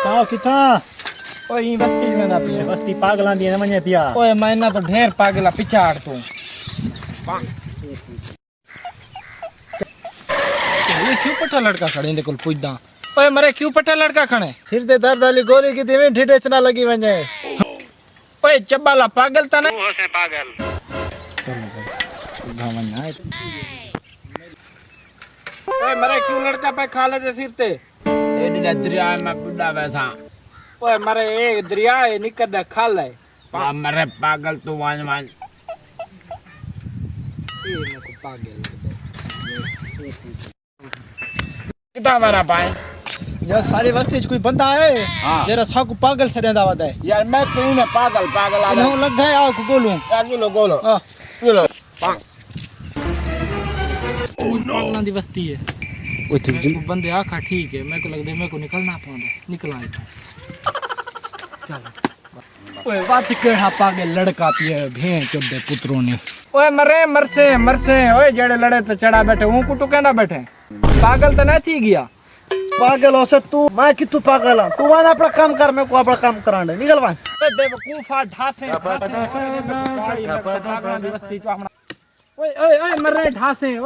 किथा किथा ओए ई बस्ती में ना पिया बस्ती पागलां दी न वने पिया ओए मैं ना तो ढेर पागला पिछाड़ तू ये क्यों पट्टा लड़का खड़े दे कोल पुछदा ओए मरे क्यों पट्टा लड़का खड़े सिर ते दर्द वाली गोली की देवे ठेठे च ना लगी वने ओए चबाला पागल ता नहीं तू हसे पागल घावन ना ओए मरे क्यों लड़का पे खाले दे सिर ते एडी दरिया में बुढ़ा वैसा ओए मरे एक दरिया है निकल दे खाले मरे पागल तू वान वान ये मेरे को पागल कितना वाला पाए यार सारी बस्ती च कोई बंदा है हां जरा सा को पागल से रहंदा वदा है यार मैं तू ने पागल पागल आ इन्हों लग गए आओ को गोलू गोलो गोलो हां गोलो पां पागलां दी बस्ती है ओ मेरे को बंदे आखा ठीक है मेरे को लगदा मेरे को निकलना पौंदा निकल आए चल ओए बात केड़ा पागल लड़का पिए भें चोदे पुत्रों ने ओए मरे मरसे ओए जेड़े लड़े तो चढ़ा बैठे हूं कुटू कहना बैठे पागल तो नहीं थी गया पागल हो से तू मैं कि तू पागल है तू वाला अपना काम कर मैं को अपना काम कराने निकल वा ए बेवकूफा ढासे पागलां दी बस्ती तो हमरा ओए ओए ओए मरे ढासे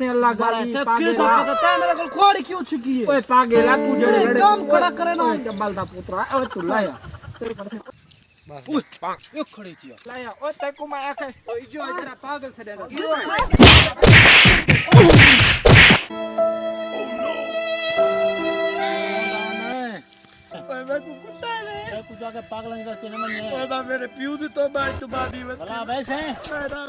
अल्लाह गाली पागल पता है मेरे को खोड़ी क्यों चुकी है ओए पागल तू जेड़े लड़े काम खड़ा करे ना चबल दा पुत्रा ओए तू लाया तेरे पर बस पां यो खड़ी थी लाया ओए तेको मैं आखे ओए जो जरा पागल से देगा ओए मैं को कुत्ता है कुछ आगे पागल नहीं बस्ती न मने ओए बा मेरे प्यू दी तो बात तो बादी भला वैसे मेरा